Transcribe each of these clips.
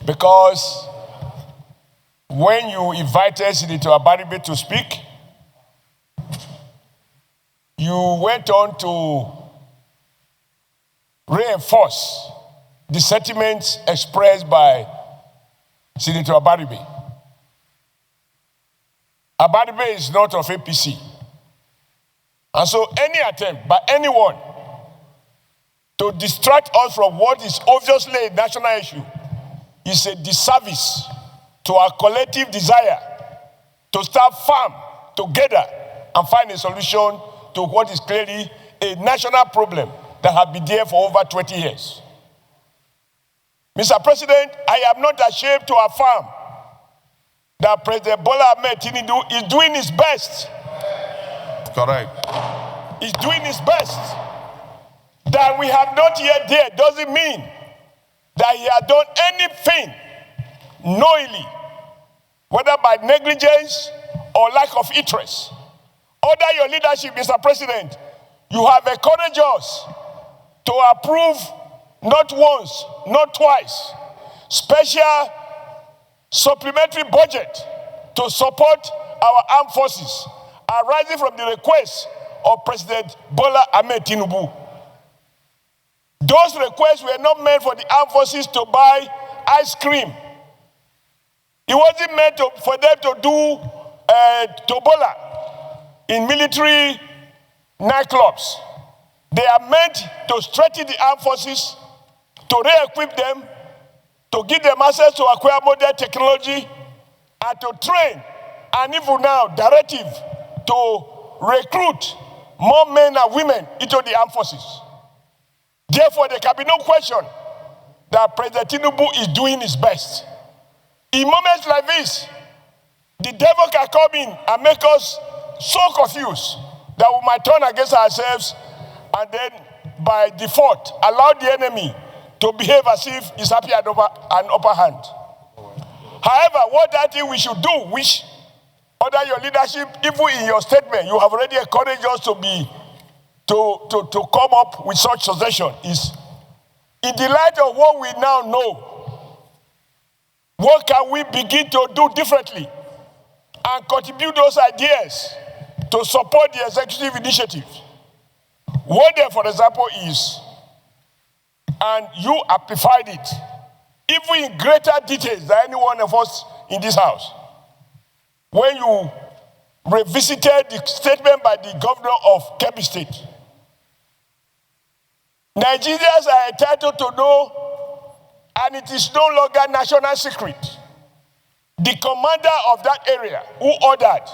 Because when you invited Senator Abaribe to speak, you went on to reinforce the sentiments expressed by Senator Abaribe. Abaribe is not of APC. And so any attempt by anyone to distract us from what is obviously a national issue is a disservice to our collective desire to stand firm together and find a solution to what is clearly a national problem that has been there for over 20 years. Mr. President, I am not ashamed to affirm that President Bola Ahmed Tinubu is doing his best. Correct. He's doing his best. That we have not yet there doesn't mean that he has done anything knowingly, whether by negligence or lack of interest. Under your leadership, Mr. President, you have encouraged us to approve not once, not twice, special supplementary budget to support our armed forces, arising from the request of President Bola Ahmed Tinubu. Those requests were not meant for the armed forces to buy ice cream. It wasn't meant for them to do tobola in military nightclubs. They are meant to strengthen the armed forces, to re-equip them, to give them access to acquire modern technology, and to train, and even now, directive to recruit more men and women into the armed forces. Therefore, there can be no question that President Tinubu is doing his best. In moments like this, the devil can come in and make us so confused that we might turn against ourselves and then, by default, allow the enemy to behave as if he's happy at an upper hand. However, what I think we should do, which under your leadership, even in your statement, you have already encouraged us to come up with such suggestion, is in the light of what we now know, what can we begin to do differently and contribute those ideas to support the executive initiative? One there, for example, is, and you amplified it, even in greater details than any one of us in this house, when you revisited the statement by the governor of Kebbi State. Nigerians are entitled to know, and it is no longer national secret. The commander of that area who ordered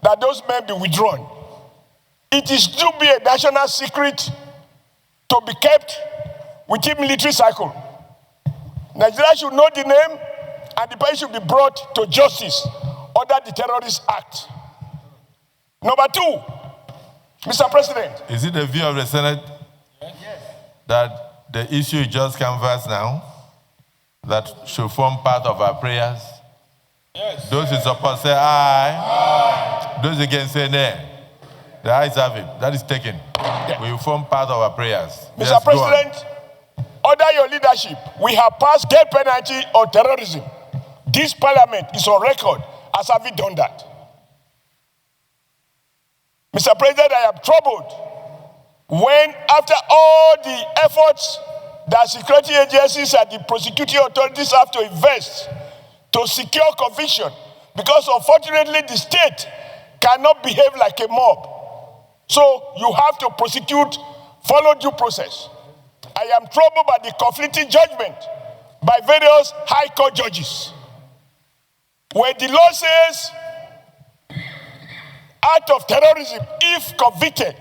that those men be withdrawn, it is to be a national secret to be kept within military cycle. Nigeria should know the name, and the person should be brought to justice under the Terrorist Act. Number two, Mr. President. Is it the view of the Senate that the issue is just canvassed now, that should form part of our prayers? Yes. Those in support say aye. Aye. Those against say nay. The ayes have it. That is taken. Yeah. We will form part of our prayers. Mr. Yes, President, under your leadership, we have passed death penalty on terrorism. This parliament is on record as having done that. Mr. President, I am troubled when, after all the efforts that security agencies and the prosecuting authorities have to invest to secure conviction, because unfortunately the state cannot behave like a mob. So you have to prosecute, follow due process. I am troubled by the conflicting judgment by various high court judges, where the law says act of terrorism, if convicted,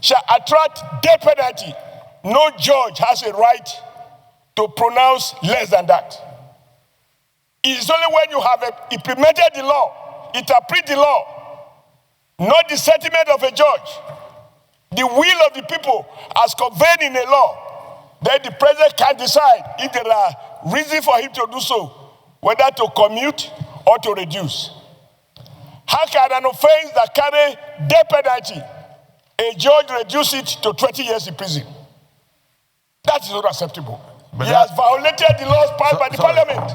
shall attract death penalty. No judge has a right to pronounce less than that. It is only when you have implemented the law, interpret the law, not the sentiment of a judge, the will of the people as conveyed in a law, then the president can decide if there are reasons for him to do so, whether to commute or to reduce. How can an offense that carries death penalty, a judge reduce it to 20 years in prison? That is not acceptable. He has violated the laws passed by the parliament.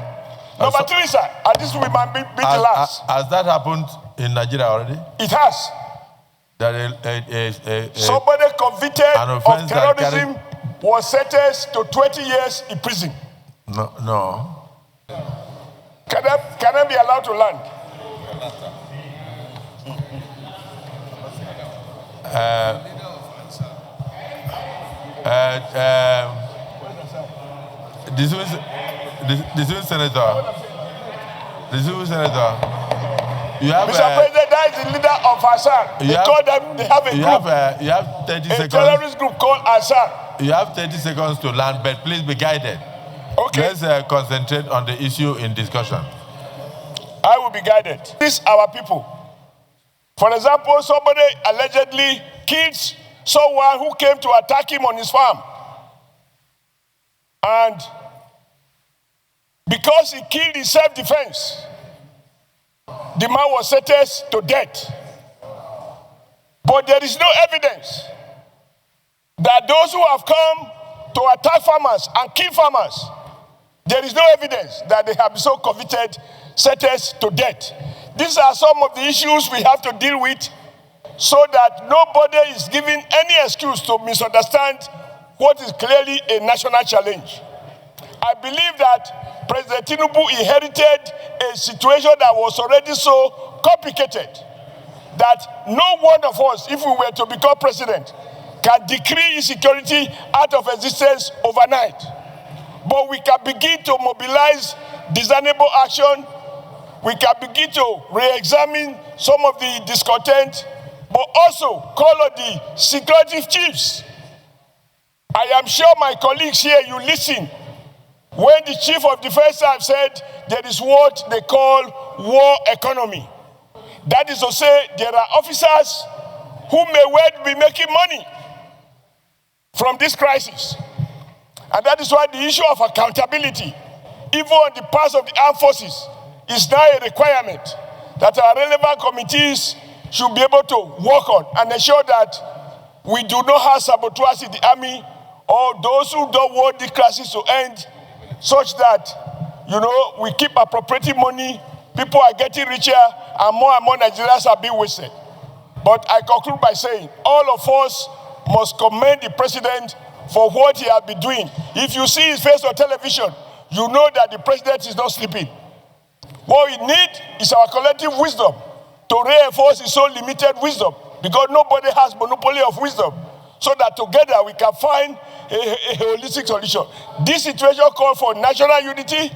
Number three, sir, and this will be the last. Has that happened in Nigeria already? It has. Somebody convicted of terrorism was sentenced to 20 years in prison. No. Can I be allowed to land? The Senator, you have, Mr. President, that is the leader of Assad. They have a group. You have 30 seconds. A terrorist group called Assad. You have 30 seconds to land, but please be guided. Okay. Let's concentrate on the issue in discussion. I will be guided. These are our people. For example, somebody allegedly killed someone who came to attack him on his farm. And because he killed in self-defense, the man was sentenced to death. But there is no evidence that those who have come to attack farmers and kill farmers, there is no evidence that they have been so convicted, sentenced to death. These are some of the issues we have to deal with so that nobody is given any excuse to misunderstand what is clearly a national challenge. I believe that President Tinubu inherited a situation that was already so complicated that no one of us, if we were to become president, can decree insecurity out of existence overnight. But we can begin to mobilize discernible action. We can begin to re-examine some of the discontent, but also call on the security chiefs. I am sure my colleagues here, you listen. When the chief of defense staff said there is what they call war economy. That is to say, there are officers who may well be making money from this crisis. And that is why the issue of accountability, even on the part of the armed forces, is now a requirement that our relevant committees should be able to work on and ensure that we do not have saboteurs in the army or those who don't want the crisis to end, such that, we keep appropriating money, people are getting richer, and more Nigerians are being wasted. But I conclude by saying, all of us must commend the president for what he has been doing. If you see his face on television, you know that the president is not sleeping. What we need is our collective wisdom to reinforce his own limited wisdom, because nobody has monopoly of wisdom, so that together we can find a holistic solution. This situation calls for national unity.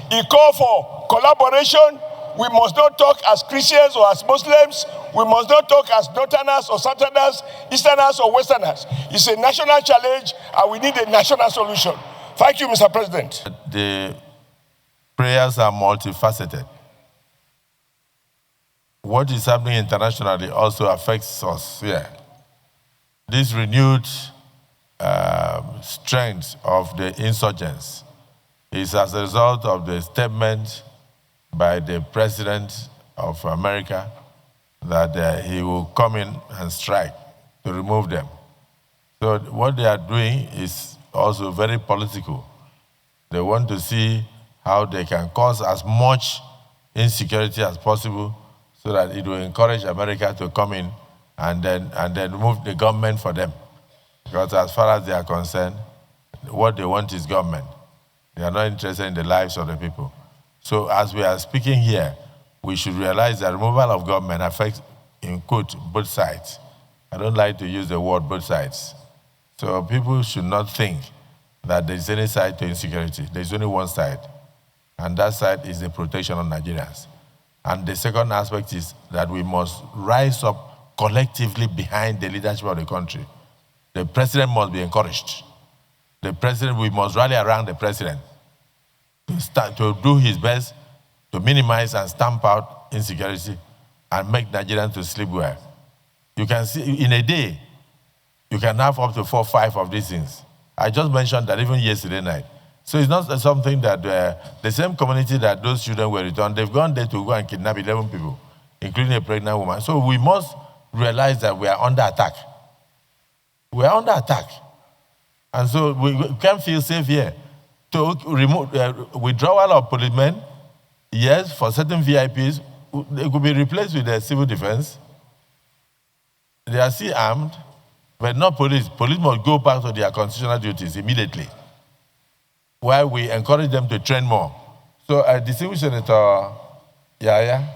It calls for collaboration. We must not talk as Christians or as Muslims. We must not talk as Northerners or Southerners, Easterners or Westerners. It's a national challenge, and we need a national solution. Thank you, Mr. President. The prayers are multifaceted. What is happening internationally also affects us here. This renewed strength of the insurgents is as a result of the statement by the President of America that he will come in and strike to remove them. So what they are doing is also very political. They want to see how they can cause as much insecurity as possible so that it will encourage America to come in and then remove the government for them. Because as far as they are concerned, what they want is government. They are not interested in the lives of the people. So as we are speaking here, we should realize that removal of government affects, in quote, both sides. I don't like to use the word both sides. So people should not think that there is any side to insecurity. There is only one side. And that side is the protection of Nigerians. And the second aspect is that we must rise up collectively behind the leadership of the country. The president must be encouraged. We must rally around the president to do his best to minimize and stamp out insecurity and make Nigerians to sleep well. You can see in a day, you can have up to 4 or 5 of these things. I just mentioned that even yesterday night. So it's not something that the same community that those children were returned, they've gone there to go and kidnap 11 people, including a pregnant woman. So we must realize that we are under attack. We are under attack. And so we can't feel safe here. to remove withdrawal of policemen. Yes, for certain VIPs, they could be replaced with the civil defense. They are still armed, but not police. Police must go back to their constitutional duties immediately, while we encourage them to train more. So, distinguished Senator Yaya,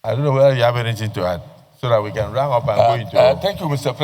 I don't know whether you have anything to add, so that we can round up and go into... Thank you, Mr. President.